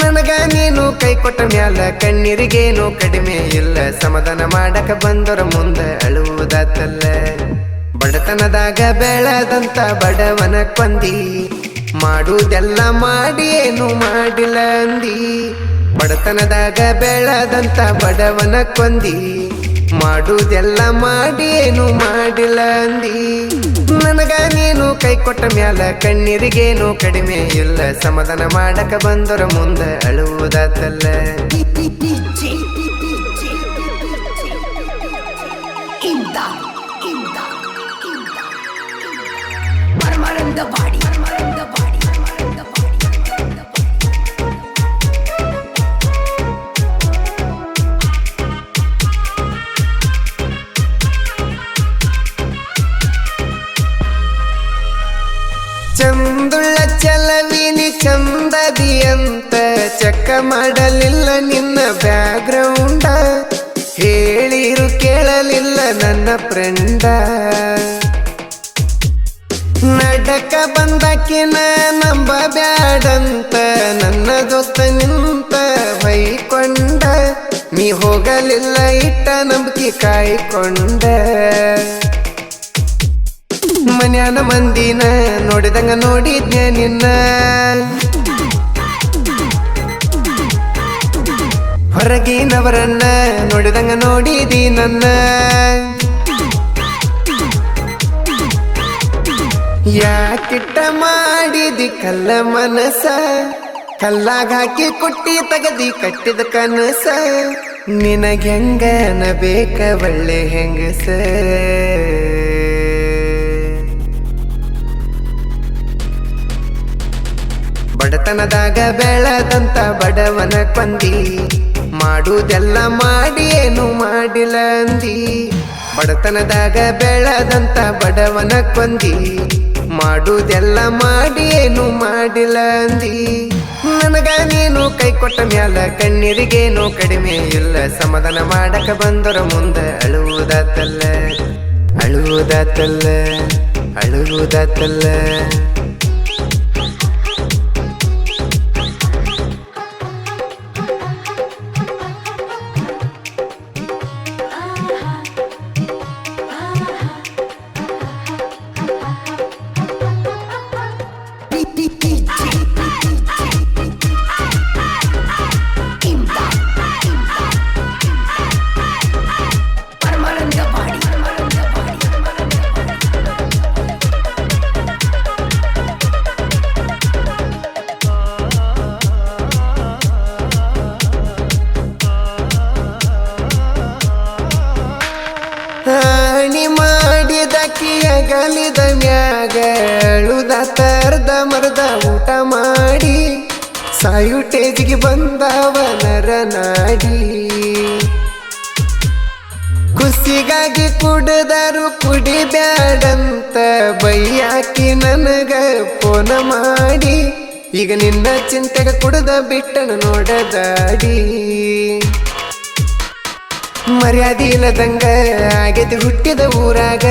ನನಗ ನೀನು ಕೈ ಕೊಟ್ಟ ಮ್ಯಾಲ ಕಣ್ಣೀರಿಗೇನು ಕಡಿಮೆ ಇಲ್ಲ. ಸಮಾಧಾನ ಮಾಡಕ ಬಂದರ ಮುಂದ ಅಳುವುದಾತಲ್ಲ. ಬಡತನದಾಗ ಬೆಳೆದಂತ ಬಡವನ ಕೊಂದಿ, ಮಾಡುವುದೆಲ್ಲ ಮಾಡಿ ಏನು ಮಾಡಿಲ್ಲ ಅಂದಿ. ಬಡತನದಾಗ ಬೆಳೆದಂತ ಬಡವನ ಕೊಂದಿ, ಮಾಡುವುದೆಲ್ಲ ಮಾಡಿ ಏನು ಮಾಡಿಲ್ಲ ಅಂದಿ. ನನಗ ನೀನು ಕೈ ಕೊಟ್ಟ ಮ್ಯಾಲ ಕಣ್ಣೀರಿಗೇನು ಕಡಿಮೆ ಇಲ್ಲ. ಸಮಾಧಾನ ಮಾಡಕ ಬಂದರ ಮುಂದ ಅಳುವುದಾತಲ್ಲ. ಚಂದುಳ್ಳ ಚಲವಿನಿ ಚಂದದಿಯಂತ ಚೆಕ್ಕ ಮಾಡಲಿಲ್ಲ ನಿನ್ನ ಬ್ಯಾಗ್ರೌಂಡ. ಹೇಳಿರು ಕೇಳಲಿಲ್ಲ ನನ್ನ ಫ್ರೆಂಡ. ನಡಕ ಬಂದಾಕಿನ ನಂಬ ಬ್ಯಾಡಂತ ನನ್ನ ದೋಸ್ತ ನಿಂತ ಬೈಕೊಂಡ. ನೀ ಹೋಗಲಿಲ್ಲ ಇಟ್ಟ ನಂಬಿಕೆ ಕಾಯ್ಕೊಂಡ. ಮನ್ಯಾನ ಮಂದಿನ ನೋಡಿದಂಗ ನೋಡಿದ್ನ ನಿನ್ನ. ಹೊರಗಿನವರನ್ನ ನೋಡಿದಂಗ ನೋಡಿದಿ ನನ್ನ. ಯಾಕಿಟ್ಟ ಮಾಡಿದಿ ಕಲ್ಲ ಮನಸ, ಕಲ್ಲಾಗ ಹಾಕಿ ಕುಟ್ಟಿ ತಗದಿ ಕಟ್ಟಿದ ಕನಸ. ನಿನಗೆಂಗನ ಬೇಕ ಒಳ್ಳೆ ಹೆಂಗಸ. ಬಡತನದಾಗ ಬೆಳೆದಂತ ಬಡವನ ಕೊಂದಿ, ಮಾಡುವುದೆಲ್ಲ ಮಾಡಿ ಏನು ಮಾಡಿಲ್ಲ ಅಂದಿ. ಬಡತನದಾಗ ಬೆಳೆದಂತ ಬಡವನ ಕೊಂದಿ, ಮಾಡುವುದೆಲ್ಲ ಮಾಡಿ ಏನು ಮಾಡಿಲ್ಲ ಅಂದಿ. ನನಗ ನೀನು ಕೈ ಕೊಟ್ಟ ಮ್ಯಾಲ ಕಣ್ಣೀರಿಗೇನು ಕಡಿಮೆ ಇಲ್ಲ. ಸಮಾಧಾನ ಮಾಡಕ ಬಂದರ ಮುಂದ ಅಳುವುದಾತಲ್ಲ. ಅಳುವುದಾತಲ್ಲ, ಅಳುವುದಾತಲ್ಲ. ಹಾನಿ ಮಾಡಿದಕ್ಕಿಯ ಗಲಿದ ಮ್ಯಾಗ ಅಳುದಾತ ಅರ್ಧ ಮರ್ದ ಊಟ ಮಾಡಿ. ಸಾಯುಟೇಜಿಗೆ ಬಂದವ ನರನಾಡಿ. ಖುಷಿಗಾಗಿ ಕುಡಿದರು ಕುಡಿಬ್ಯಾಡಂತ ಬೈಯಾಕಿ ನನಗ ಫೋನ ಮಾಡಿ. ಈಗ ನಿನ್ನ ಚಿಂತೆಗ ಕುಡ್ದ ಬಿಟ್ಟನ ನೋಡದಾಡಿ. ಮರ್ಯಾದಿ ಇಲ್ಲದಂಗ ಆಗೈತಿ ಹುಟ್ಟಿದ ಊರಾಗ.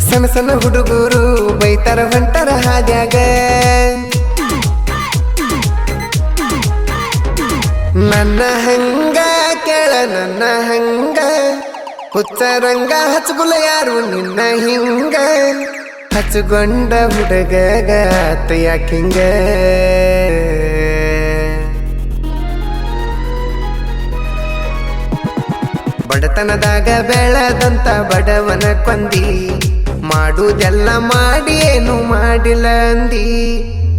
ಸಣ್ಣ ಸಣ್ಣ ಹುಡುಗರು ಬೈತಾರ ಹೊಂಟರ ಹಾದ್ಯಾಗ. ನನ್ನ ಹಂಗ ಕೇಳ ನನ್ನ ಹಂಗ, ಹುಚ್ಚರಂಗ ಹಚ್ಚಗುಲ ಯಾರು ನಿನ್ನ ಹಿಂಗ. ಹಚ್ಚಗೊಂಡ ಹುಡುಗಗ ಆತ ಯಾಕಿಂಗ. ಬಡತನದಾಗ ಬೆಳೆದಂತ ಬಡವನ ಕೊಂದಿ, ಮಾಡುವುದೆಲ್ಲ ಮಾಡಿ ಏನು ಮಾಡಿಲ್ಲ ಅಂದಿ.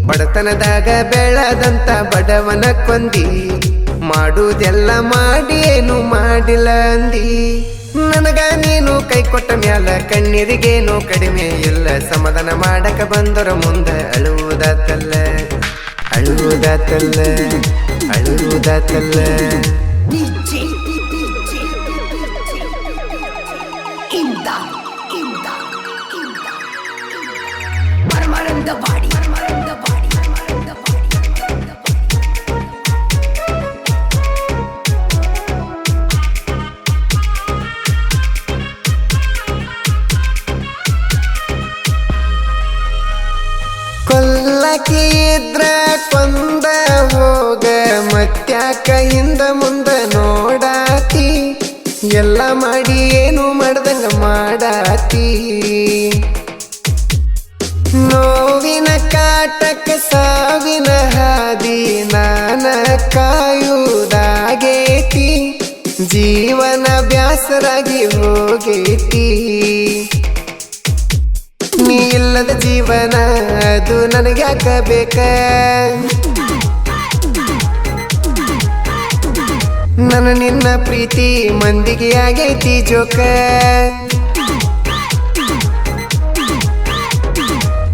ಬಡತನದಾಗ ಬೆಳೆದಂತ ಬಡವನ ಕೊಂದಿ, ಮಾಡುವುದೆಲ್ಲ ಮಾಡಿ ಏನು ಮಾಡಿಲ್ಲ ಅಂದಿ. ನನಗ ನೀನು ಕೈ ಕೊಟ್ಟ ಮ್ಯಾಲ ಕಣ್ಣೀರಿಗೇನು ಕಡಿಮೆ ಇಲ್ಲ. ಸಮಾಧಾನ ಮಾಡಕ ಬಂದರ ಮುಂದ ಅಳುವುದಾತಲ್ಲ. ಅಳುವುದಾತಲ್ಲ, ಅಳುವುದಾತಲ್ಲ. Permanent the body. ಬಾಕಿ ಇದ್ರ ಕೊಂದ ಹೋಗ ಮತ್ಯಾಕ ಹಿಂದ ಮುಂದ ನೋಡಾತಿ ಎಲ್ಲ ಮಾಡಿ ಏನು ಮಾಡ್ದಂಗ ಮಾಡಾತಿ ನೋವಿನ ಕಾಟಕ ಸಾವಿನ ಹಾದಿ ನಾನ ಕಾಯುವುದಾಗೇತಿ ಜೀವನ ಬ್ಯಾಸರಾಗಿ ಹೋಗೇತಿ ನೀ ಇಲ್ಲದ ಜೀವನ ಅದು ನನಗ್ಯಾಕ ಬೇಕ ನನ್ನ ನಿನ್ನ ಪ್ರೀತಿ ಮಂದಿಗೆ ಆಗೈತಿ ಜೋಕ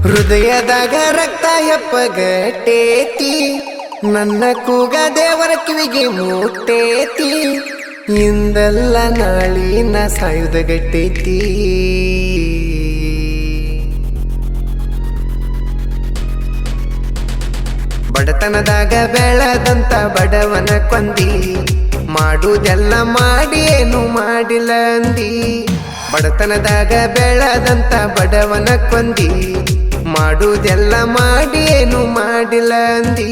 ಹೃದಯದಾಗ ರಕ್ತ ಹೆಪ್ಪಗಟ್ಟೇತಿ ನನ್ನ ಕೂಗ ದೇವರ ಕಿವಿಗೆ ಮುಟ್ಟೇತಿ ಇಂದಲ್ಲ ನಾಳಿನ ಸಾಯುಧ ಗಟ್ಟೈತಿ ಬಡತನದಾಗ ಬೆಳೆದಂತ ಬಡವನ ಕೊಂದಿ ಮಾಡುವುದೆಲ್ಲ ಮಾಡಿ ಏನು ಮಾಡಿಲ್ಲ ಅಂದಿ ಬಡತನದಾಗ ಬೆಳೆದಂತ ಬಡವನ ಕೊಂದಿ ಮಾಡುವುದೆಲ್ಲ ಮಾಡಿ ಏನು ಮಾಡಿಲ್ಲ ಅಂದಿ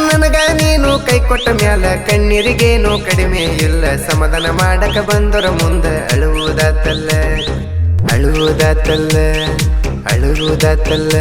ನನಗ ನೀನು ಕೈ ಕೊಟ್ಟ ಮ್ಯಾಲ ಕಣ್ಣೀರಿಗೇನು ಕಡಿಮೆ ಇಲ್ಲ ಸಮಾಧಾನ ಮಾಡಕ ಬಂದರ ಮುಂದ ಅಳುವುದಾತಲ್ಲ ಅಳುವುದಾತಲ್ಲ ಅಳುವುದಾತಲ್ಲ